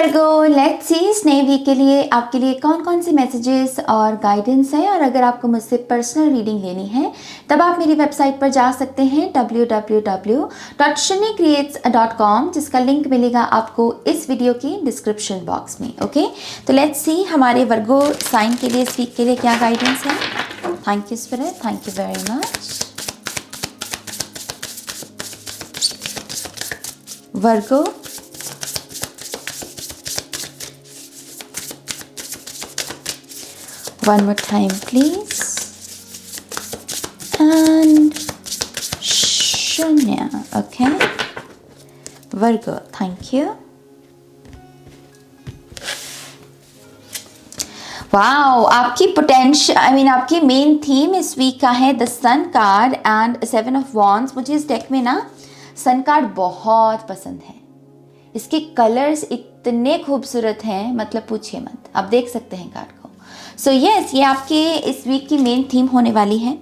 Virgo, let's see इस नए week के लिए आपके लिए कौन कौन से मैसेजेस और गाइडेंस है। और अगर आपको मुझसे पर्सनल रीडिंग लेनी है तब आप मेरी वेबसाइट पर जा सकते हैं www.shunycreates.com, जिसका लिंक मिलेगा आपको इस वीडियो की डिस्क्रिप्शन बॉक्स में। ओके, तो लेट्स सी हमारे वर्गो साइन के लिए इस वीक के लिए क्या गाइडेंस है। Thank you spirit, thank you very much. Virgo, one more time please, and Shunya. Okay, Virgo, thank you. Wow, आपकी पोटेंशियल आपकी मेन थीम इस वीक का है the sun card and 7 of wands. मुझे इस डेक में ना सन कार्ड बहुत पसंद है। इसके कलर्स इतने खूबसूरत हैं, मतलब पूछिए मत। आप देख सकते हैं कार्ड को। सो यस, ये आपके इस वीक की मेन थीम होने वाली है,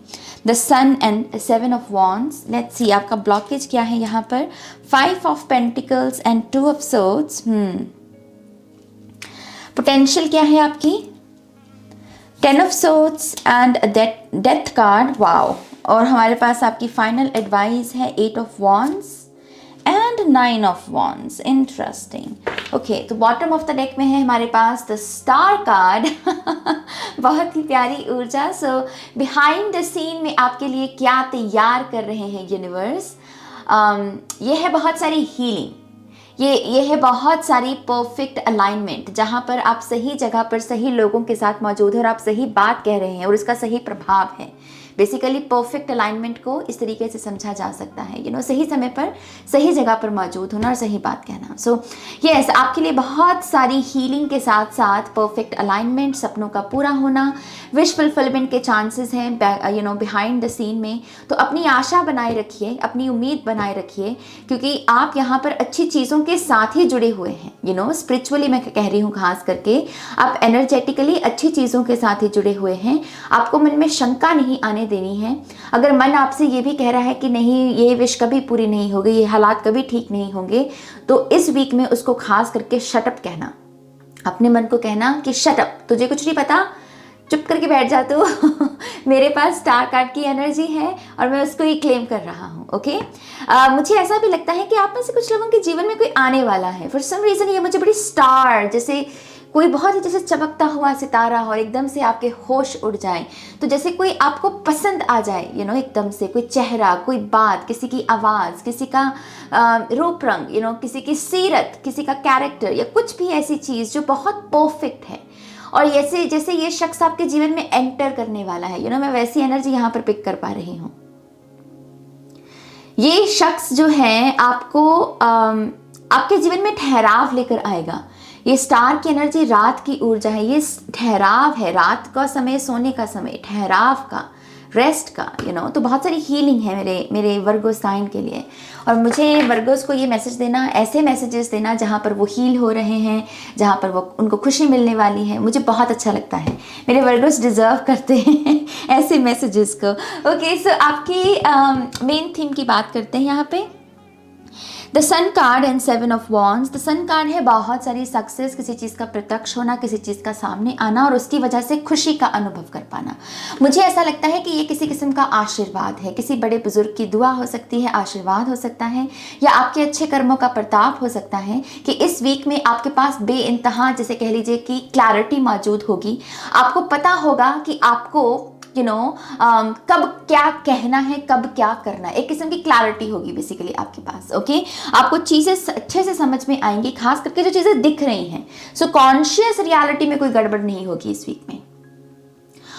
the sun and 7 of wands. Let's see आपका ब्लॉकेज क्या है यहाँ पर। 5 of pentacles and 2 of swords. Potential क्या है आपकी, 10 of swords and death card. Wow, और हमारे पास आपकी फाइनल एडवाइस है 8 of wands and 9 of wands. Interesting. Okay, तो बॉटम ऑफ द डेक में है हमारे पास द स्टार कार्ड। बहुत ही प्यारी ऊर्जा। सो बिहाइंड द सीन में आपके लिए क्या तैयार कर रहे हैं यूनिवर्स। ये है बहुत सारी हीलिंग, ये है बहुत सारी परफेक्ट अलाइनमेंट, जहाँ पर आप सही जगह पर सही लोगों के साथ मौजूद हैं और आप सही बात कह रहे हैं और इसका सही प्रभाव है। बेसिकली परफेक्ट अलाइनमेंट को इस तरीके से समझा जा सकता है, सही समय पर सही जगह पर मौजूद होना और सही बात कहना। सो यस, आपके लिए बहुत सारी हीलिंग के साथ साथ परफेक्ट अलाइनमेंट, सपनों का पूरा होना, विश फुलफिलमेंट के चांसेस हैं बिहाइंड द सीन में। तो अपनी आशा बनाए रखिए, अपनी उम्मीद बनाए रखिए, क्योंकि आप यहाँ पर अच्छी चीज़ों के साथ ही जुड़े हुए हैं। स्पिरिचुअली मैं कह रही हूँ, खास करके आप एनर्जेटिकली अच्छी चीज़ों के साथ ही जुड़े हुए हैं। आपको मन में शंका नहीं आने देनी है। अगर मन आपसे ये भी कह रहा है कि नहीं, ये विश कभी पूरी नहीं होगी, ये हालात कभी ठीक नहीं होंगे, तो इस वीक में उसको खास करके शट अप कहना। अपने मन को कहना कि शट अप, तुझे कुछ नहीं पता, चुप करके बैठ जा तू। मेरे पास स्टार कार्ड की एनर्जी है और मैं उसको ही क्लेम कर रहा हूँ। ओके, मुझे ऐसा भी लगता है कि आप में से कुछ लोगों के जीवन में कोई आने वाला है। फॉर सम रीज़न ये मुझे बड़ी स्टार जैसे कोई बहुत ही जैसे चमकता हुआ सितारा हो और एकदम से आपके होश उड़ जाए। तो जैसे कोई आपको पसंद आ जाए, एकदम से कोई चेहरा, कोई बात, किसी की आवाज़, किसी का रूप रंग, किसी की सीरत, किसी का कैरेक्टर या कुछ भी ऐसी चीज़ जो बहुत परफेक्ट है और जैसे ये शख्स आपके जीवन में एंटर करने वाला है। मैं वैसी एनर्जी यहाँ पर पिक कर पा रही हूँ। ये शख्स जो है आपको आपके जीवन में ठहराव लेकर आएगा। ये स्टार की एनर्जी रात की ऊर्जा है, ये ठहराव है, रात का समय, सोने का समय, ठहराव का, रेस्ट का। तो बहुत सारी हीलिंग है मेरे वर्गो साइन के लिए। और मुझे वर्गोस को ये मैसेज देना, ऐसे मैसेजेस देना जहाँ पर वो हील हो रहे हैं, जहाँ पर वो उनको खुशी मिलने वाली है, मुझे बहुत अच्छा लगता है। मेरे वर्गोस डिजर्व करते हैं ऐसे मैसेजेस को। ओके, सो आपकी मेन थीम की बात करते हैं यहाँ पे। The sun card and 7 of wands. The sun card है बहुत सारी सक्सेस, किसी चीज़ का प्रत्यक्ष होना, किसी चीज़ का सामने आना और उसकी वजह से खुशी का अनुभव कर पाना। मुझे ऐसा लगता है कि ये किसी किस्म का आशीर्वाद है, किसी बड़े बुजुर्ग की दुआ हो सकती है, आशीर्वाद हो सकता है, या आपके अच्छे कर्मों का प्रताप हो सकता है कि इस वीक में आपके पास बेइंतहा, जैसे कह लीजिए कि क्लैरिटी मौजूद होगी। आपको पता होगा कि आपको कब क्या कहना है, कब क्या करना है। एक किस्म की क्लैरिटी होगी बेसिकली आपके पास। ओके, आपको चीज़ें अच्छे से समझ में आएंगी, खास करके जो चीज़ें दिख रही हैं। सो कॉन्शियस रियलिटी में कोई गड़बड़ नहीं होगी इस वीक में।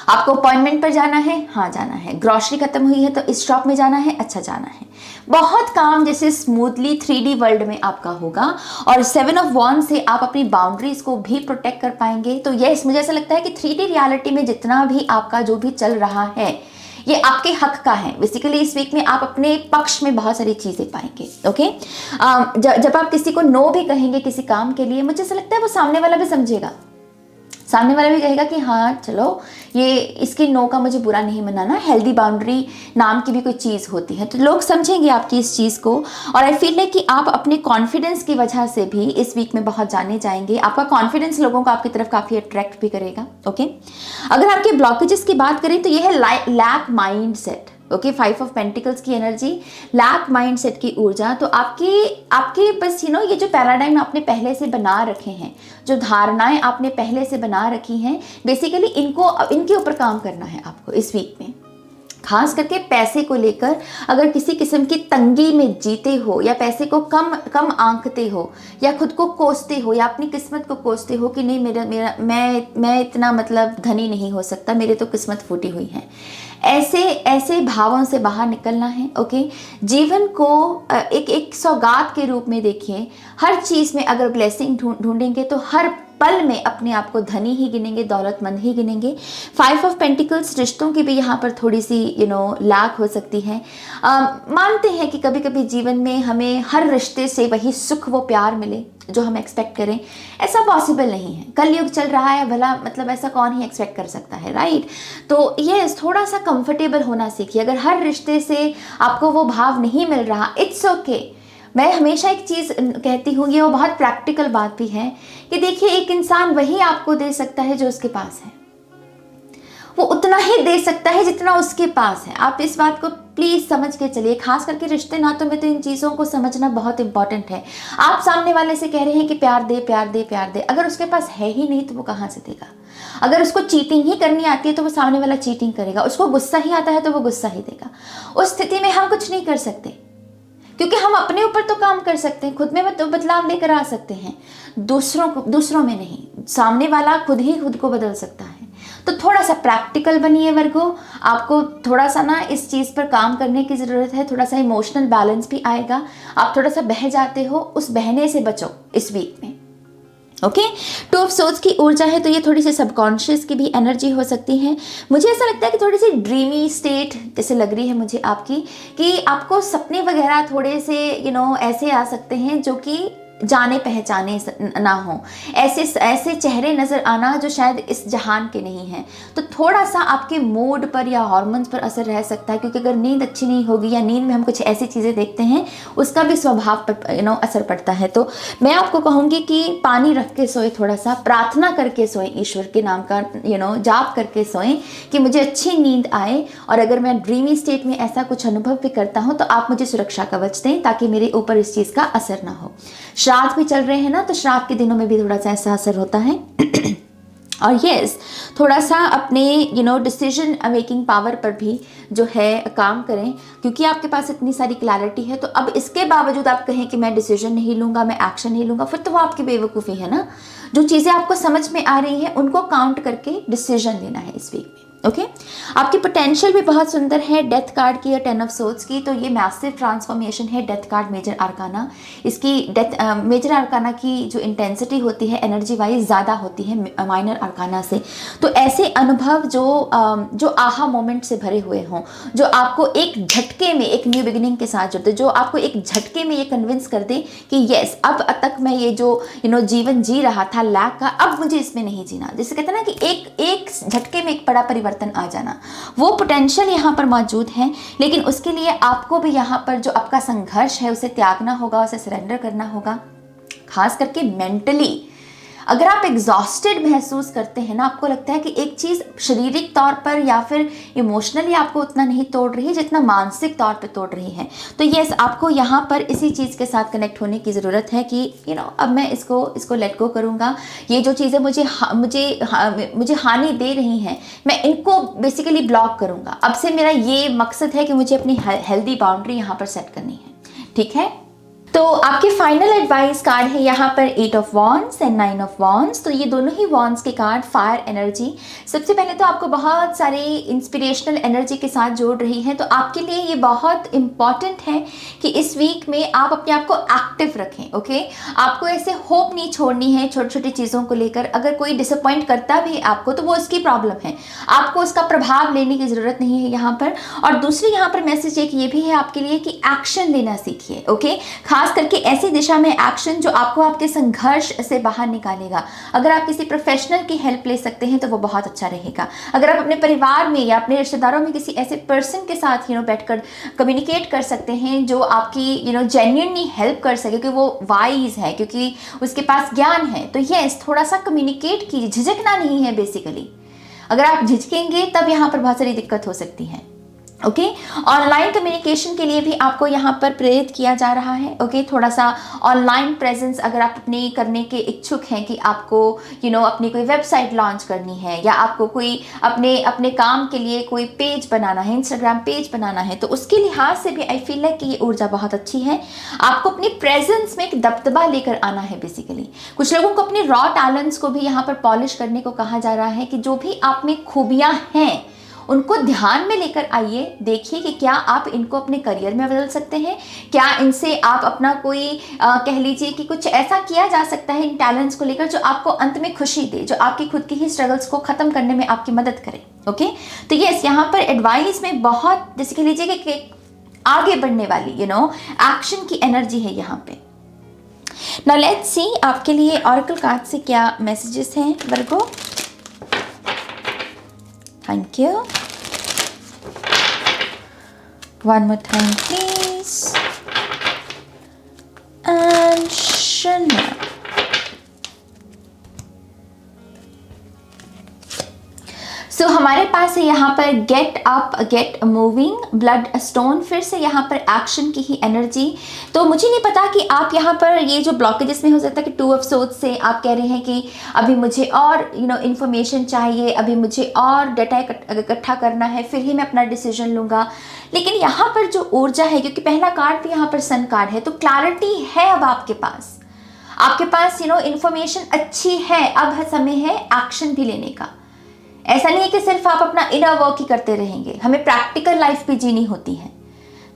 आपको अपॉइंटमेंट पर जाना है, हाँ जाना है। ग्रॉसरी खत्म हुई है तो इस शॉप में जाना है, अच्छा जाना है। बहुत काम जैसे स्मूथली 3D वर्ल्ड में आपका होगा। और 7 ऑफ वॉन्ड से आप अपनी बाउंड्रीज को भी प्रोटेक्ट कर पाएंगे। तो यस, मुझे ऐसा लगता है कि 3D रियलिटी में जितना भी आपका जो भी चल रहा है, ये आपके हक का है। बेसिकली इस वीक में आप अपने पक्ष में बहुत सारी चीज़ें पाएंगे। ओके, जब आप किसी को नो भी कहेंगे किसी काम के लिए, मुझे ऐसा लगता है वो सामने वाला भी समझेगा। सामने वाला भी कहेगा कि हाँ चलो ये इसके नो का मुझे बुरा नहीं मनाना, हेल्दी बाउंड्री नाम की भी कोई चीज़ होती है, तो लोग समझेंगे आपकी इस चीज़ को। और आई फील है कि आप अपने कॉन्फिडेंस की वजह से भी इस वीक में बहुत जाने जाएंगे। आपका कॉन्फिडेंस लोगों को आपकी तरफ काफ़ी अट्रैक्ट भी करेगा। ओके, अगर आपके ब्लॉकेजेस की बात करें तो ये है lack mindset. Okay, 5 of pentacles की एनर्जी, लैक माइंडसेट की ऊर्जा। तो आपके बस ये जो पैराडाइम आपने पहले से बना रखे हैं, जो धारणाएं आपने पहले से बना रखी हैं, बेसिकली इनके ऊपर काम करना है आपको इस वीक में। खास करके पैसे को लेकर अगर किसी किस्म की तंगी में जीते हो, या पैसे को कम आंकते हो, या खुद को कोसते हो, या अपनी किस्मत को कोसते हो कि नहीं मेरा मैं इतना मतलब धनी नहीं हो सकता, मेरे तो किस्मत फूटी हुई है, ऐसे भावों से बाहर निकलना है। ओके, जीवन को एक सौगात के रूप में देखिए। हर चीज़ में अगर ब्लेसिंग ढूंढेंगे तो हर पल में अपने आप को धनी ही गिनेंगे, दौलतमंद ही गिनेंगे। 5 ऑफ पेंटिकल्स रिश्तों की भी यहाँ पर थोड़ी सी लैक हो सकती है। मानते हैं कि कभी कभी जीवन में हमें हर रिश्ते से वही सुख वो प्यार मिले जो हम एक्सपेक्ट करें, ऐसा पॉसिबल नहीं है। कलयुग चल रहा है, भला मतलब ऐसा कौन ही एक्सपेक्ट कर सकता है, राइट। तो ये थोड़ा सा कंफर्टेबल होना सीखिए। अगर हर रिश्ते से आपको वो भाव नहीं मिल रहा, इट्स ओके। मैं हमेशा एक चीज़ कहती हूँ, ये वो बहुत प्रैक्टिकल बात भी है कि देखिए, एक इंसान वही आपको दे सकता है जो उसके पास है, वो उतना ही दे सकता है जितना उसके पास है। आप इस बात को प्लीज़ समझ के चलिए। खास करके रिश्ते नातों में तो इन चीज़ों को समझना बहुत इंपॉर्टेंट है। आप सामने वाले से कह रहे हैं कि प्यार दे प्यार दे प्यार दे, अगर उसके पास है ही नहीं तो वो कहाँ से देगा। अगर उसको चीटिंग ही करनी आती है तो वो सामने वाला चीटिंग करेगा, उसको गुस्सा ही आता है तो वो गुस्सा ही देगा। उस स्थिति में हम कुछ नहीं कर सकते, क्योंकि हम अपने ऊपर तो काम कर सकते हैं, खुद में तो बदलाव लेकर आ सकते हैं, दूसरों में नहीं। सामने वाला खुद ही खुद को बदल सकता है। तो थोड़ा सा प्रैक्टिकल बनिए वर्गो, आपको थोड़ा सा ना इस चीज़ पर काम करने की ज़रूरत है। थोड़ा सा इमोशनल बैलेंस भी आएगा। आप थोड़ा सा बह जाते हो, उस बहने से बचो इस वीक में। ओके, 2 ऑफ सोर्ड्स की ऊर्जा है, तो ये थोड़ी सी सबकॉन्शियस की भी एनर्जी हो सकती है। मुझे ऐसा लगता है कि थोड़ी सी ड्रीमी स्टेट जैसे लग रही है मुझे आपकी, कि आपको सपने वगैरह थोड़े से ऐसे आ सकते हैं जो कि जाने पहचाने ना हो, ऐसे चेहरे नज़र आना जो शायद इस जहान के नहीं हैं। तो थोड़ा सा आपके मूड पर या हार्मोन्स पर असर रह सकता है, क्योंकि अगर नींद अच्छी नहीं होगी या नींद में हम कुछ ऐसी चीज़ें देखते हैं, उसका भी स्वभाव पर असर पड़ता है। तो मैं आपको कहूँगी कि पानी रख के सोए, थोड़ा सा प्रार्थना करके सोएं, ईश्वर के नाम का जाप करके सोएं कि मुझे अच्छी नींद आए। और अगर मैं ड्रीमी स्टेट में ऐसा कुछ अनुभव भी करता हूँ तो आप मुझे सुरक्षा कवच दें, ताकि मेरे ऊपर इस चीज़ का असर ना हो। श्राद्ध भी चल रहे हैं ना, तो श्राद्ध के दिनों में भी थोड़ा सा ऐसा असर होता है। और यस, थोड़ा सा अपने डिसीजन मेकिंग पावर पर भी जो है काम करें, क्योंकि आपके पास इतनी सारी क्लैरिटी है। तो अब इसके बावजूद आप कहें कि मैं डिसीजन नहीं लूँगा, मैं एक्शन नहीं लूँगा, फिर तो वो आपकी बेवकूफ़ी है ना। जो चीज़ें आपको समझ में आ रही हैं उनको काउंट करके डिसीजन लेना है इस वीक में। ओके, आपकी पोटेंशियल भी बहुत सुंदर है। डेथ कार्ड की या 10 ऑफ सोर्ड्स की, तो ये मैसिव ट्रांसफॉर्मेशन है। डेथ कार्ड मेजर आर्काना, इसकी मेजर आर्काना की जो इंटेंसिटी होती है एनर्जी वाइज ज़्यादा होती है माइनर आर्काना से। तो ऐसे अनुभव जो आहा मोमेंट से भरे हुए हों, जो आपको एक झटके में एक न्यू बिगिनिंग के साथ जुड़ते, जो आपको एक झटके में ये कन्विंस कर दे कि यस, अब तक मैं ये जो जीवन जी रहा था लैक का, अब मुझे इसमें नहीं जीना। जैसे कहते हैं ना कि एक झटके में एक बड़ा परिवर्तन आ जाना, वो पोटेंशियल यहाँ पर मौजूद है। लेकिन उसके लिए आपको भी यहाँ पर जो आपका संघर्ष है उसे त्यागना होगा, उसे सरेंडर करना होगा। खास करके मेंटली अगर आप एग्जॉस्टेड महसूस करते हैं ना, आपको लगता है कि एक चीज़ शारीरिक तौर पर या फिर इमोशनली आपको उतना नहीं तोड़ रही जितना मानसिक तौर पर तोड़ रही है, तो यस, आपको यहाँ पर इसी चीज़ के साथ कनेक्ट होने की ज़रूरत है कि अब मैं इसको लेट गो करूँगा। ये जो चीज़ें मुझे हानि दे रही हैं, मैं इनको बेसिकली ब्लॉक करूँगा। अब से मेरा ये मकसद है कि मुझे अपनी हेल्दी बाउंड्री यहाँ पर सेट करनी है। ठीक है, तो आपके फाइनल एडवाइस कार्ड है यहाँ पर 8 of wands and 9 of wands. तो ये दोनों ही वॉन्ड्स के कार्ड फायर एनर्जी। सबसे पहले तो आपको बहुत सारी इंस्पिरेशनल एनर्जी के साथ जोड़ रही है। तो आपके लिए ये बहुत इंपॉर्टेंट है कि इस वीक में आप अपने आप को एक्टिव रखें। ओके, आपको ऐसे होप नहीं छोड़नी है छोटी छोटी चीज़ों को लेकर। अगर कोई डिसअपॉइंट करता भी आपको तो वो उसकी प्रॉब्लम है, आपको उसका प्रभाव लेने की ज़रूरत नहीं है यहाँ पर। और दूसरी यहाँ पर मैसेज एक ये भी है आपके लिए कि एक्शन लेना सीखिए। ओके, खास खास करके ऐसी दिशा में एक्शन जो आपको आपके संघर्ष से बाहर निकालेगा। अगर आप किसी प्रोफेशनल की हेल्प ले सकते हैं तो वो बहुत अच्छा रहेगा। अगर आप अपने परिवार में या अपने रिश्तेदारों में किसी ऐसे पर्सन के साथ बैठकर कम्युनिकेट कर सकते हैं जो आपकी जेन्युइनली हेल्प कर सके, कि वो वाइज है, क्योंकि उसके पास ज्ञान है, तो यस थोड़ा सा कम्युनिकेट कीजिए। झिझकना नहीं है बेसिकली। अगर आप झिझकेंगे तब यहाँ पर बहुत सारी दिक्कत हो सकती है। ओके, ऑनलाइन कम्युनिकेशन के लिए भी आपको यहाँ पर प्रेरित किया जा रहा है। ओके, थोड़ा सा ऑनलाइन प्रेजेंस अगर आप अपने करने के इच्छुक हैं कि आपको अपनी कोई वेबसाइट लॉन्च करनी है, या आपको कोई अपने काम के लिए कोई पेज बनाना है, इंस्टाग्राम पेज बनाना है, तो उसके लिहाज से भी आई फील लाइक कि ये ऊर्जा बहुत अच्छी है। आपको अपनी प्रेजेंस में एक दबदबा लेकर आना है बेसिकली। कुछ लोगों को अपने रॉ टैलेंट्स को भी यहाँ पर पॉलिश करने को कहा जा रहा है, कि जो भी आप में खूबियाँ हैं उनको ध्यान में लेकर आइए। देखिए कि क्या आप इनको अपने करियर में बदल सकते हैं, क्या इनसे आप अपना कोई कह लीजिए कि कुछ ऐसा किया जा सकता है इन टैलेंट्स को लेकर जो आपको अंत में खुशी दे, जो आपकी खुद की ही स्ट्रगल्स को खत्म करने में आपकी मदद करे। ओके, तो यस यहाँ पर एडवाइस में बहुत जैसे कह लीजिए कि आगे बढ़ने वाली एक्शन की एनर्जी है यहाँ पे। नाउ लेट्स सी आपके लिए ऑरेकल कार्ड से क्या मैसेजेस हैं Virgo. Thank you. One more time, please. And Shania. So हमारे पास है यहाँ पर get up, get moving, blood stone, फिर से यहाँ पर एक्शन की ही एनर्जी। तो मुझे नहीं पता कि आप यहाँ पर ये जो ब्लॉकेजेस में हो सकता है कि 2 ऑफ सोर्ड्स से आप कह रहे हैं कि अभी मुझे और इन्फॉर्मेशन चाहिए, अभी मुझे और डाटा इकट्ठा करना है, फिर ही मैं अपना डिसीजन लूँगा। लेकिन यहाँ पर जो ऊर्जा है, क्योंकि पहला कार्ड भी यहाँ पर सन कार्ड है, तो क्लैरिटी है अब आपके पास इन्फॉर्मेशन अच्छी है। अब समय है एक्शन भी लेने का। ऐसा नहीं है कि सिर्फ आप अपना इनर वर्क ही करते रहेंगे, हमें प्रैक्टिकल लाइफ भी जीनी होती है।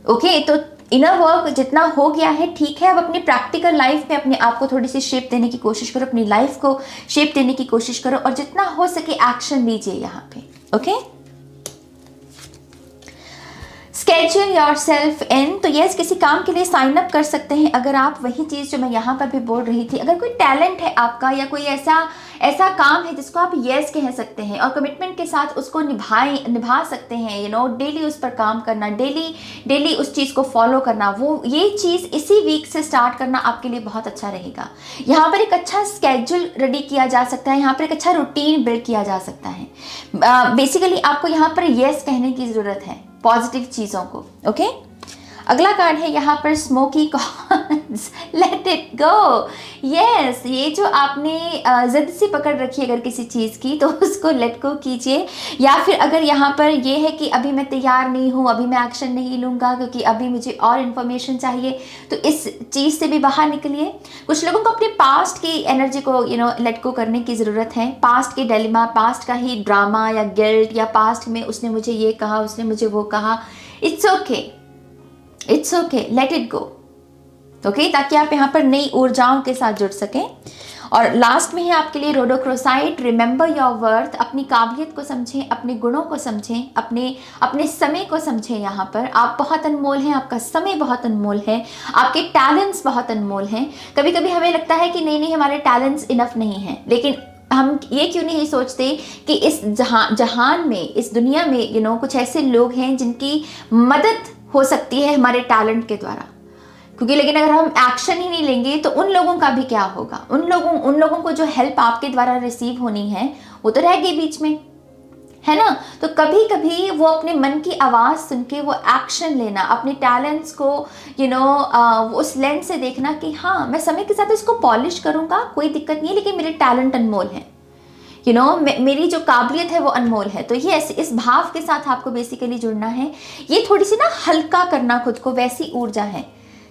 ओके, तो इनर वर्क जितना हो गया है ठीक है, अब अपनी प्रैक्टिकल लाइफ में अपने आप को थोड़ी सी शेप देने की कोशिश करो, अपनी लाइफ को शेप देने की कोशिश करो, और जितना हो सके एक्शन लीजिए यहाँ पे। ओके, स्केड्यूल योरसेल्फ इन, तो यस किसी काम के लिए साइन अप कर सकते हैं अगर आप। वही चीज़ जो मैं यहाँ पर भी बोल रही थी, अगर कोई टैलेंट है आपका या कोई ऐसा काम है जिसको आप यस कह सकते हैं और कमिटमेंट के साथ उसको निभा सकते हैं, डेली उस पर काम करना, डेली उस चीज़ को फॉलो करना, वो ये चीज़ इसी वीक से स्टार्ट करना आपके लिए बहुत अच्छा रहेगा। यहाँ पर एक अच्छा स्केड्यूल रेडी किया जा सकता है, यहाँ पर एक अच्छा रूटीन बिल्ड किया जा सकता है। बेसिकली आपको यहाँ पर यस कहने की ज़रूरत है पॉजिटिव चीज़ों को। ओके, अगला कार्ड है यहाँ पर smoky corns, let it go. Yes, ये जो आपने जिद सी पकड़ रखी है अगर किसी चीज़ की, तो उसको लेट गो कीजिए। या फिर अगर यहाँ पर ये है कि अभी मैं तैयार नहीं हूँ, अभी मैं एक्शन नहीं लूँगा क्योंकि अभी मुझे और इन्फॉर्मेशन चाहिए, तो इस चीज़ से भी बाहर निकलिए। कुछ लोगों को अपने पास्ट की एनर्जी को लेट गो करने की ज़रूरत है। पास्ट के डिलेमा, पास्ट का ही ड्रामा या गिल्ट, या पास्ट में उसने मुझे ये कहा, उसने मुझे वो कहा, it's okay, let it go. Okay, ताकि आप यहाँ पर नई ऊर्जाओं के साथ जुड़ सकें। और लास्ट में है आपके लिए रोडोक्रोसाइट, रिमेंबर योर वर्थ। अपनी काबिलियत को समझें, अपने गुणों को समझें, अपने समय को समझें। यहाँ पर आप बहुत अनमोल हैं, आपका समय बहुत अनमोल है, आपके टैलेंट्स बहुत अनमोल हैं। कभी कभी हमें लगता है कि नहीं हमारे टैलेंट्स इनफ नहीं हैं, लेकिन हम ये क्यों नहीं सोचते कि इस जहान में, इस दुनिया में कुछ ऐसे लोग हैं जिनकी मदद हो सकती है हमारे टैलेंट के द्वारा। क्योंकि लेकिन अगर हम एक्शन ही नहीं लेंगे तो उन लोगों का भी क्या होगा। उन लोगों को जो हेल्प आपके द्वारा रिसीव होनी है वो तो रह गई बीच में, है ना। तो कभी कभी वो अपने मन की आवाज़ सुन के वो एक्शन लेना, अपने टैलेंट्स को उस लेंस से देखना कि हाँ मैं समय के साथ इसको पॉलिश करूँगा, कोई दिक्कत नहीं है, लेकिन मेरे टैलेंट अनमोल हैं, मेरी जो काबिलियत है वो अनमोल है। तो ये इस भाव के साथ आपको बेसिकली जुड़ना है। ये थोड़ी सी हल्का करना खुद को, वैसी ऊर्जा है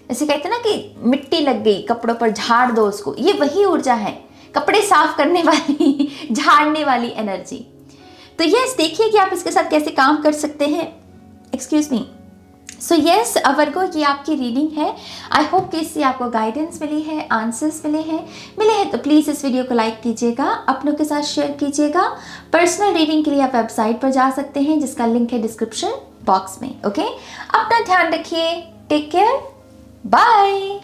जैसे कहते हैं ना कि मिट्टी लग गई कपड़ों पर, झाड़ दो उसको, ये वही ऊर्जा है, कपड़े साफ करने वाली, झाड़ने वाली एनर्जी। तो यस, देखिए कि आप इसके साथ कैसे काम कर सकते हैं। Excuse me. सो यस वर्गो, ये आपकी रीडिंग है। आई होप कि इससे आपको गाइडेंस मिली है, आंसर्स मिले हैं तो प्लीज़ इस वीडियो को लाइक कीजिएगा, अपनों के साथ शेयर कीजिएगा। पर्सनल रीडिंग के लिए आप वेबसाइट पर जा सकते हैं जिसका लिंक है डिस्क्रिप्शन बॉक्स में। ओके, अपना ध्यान रखिए, टेक केयर, बाय।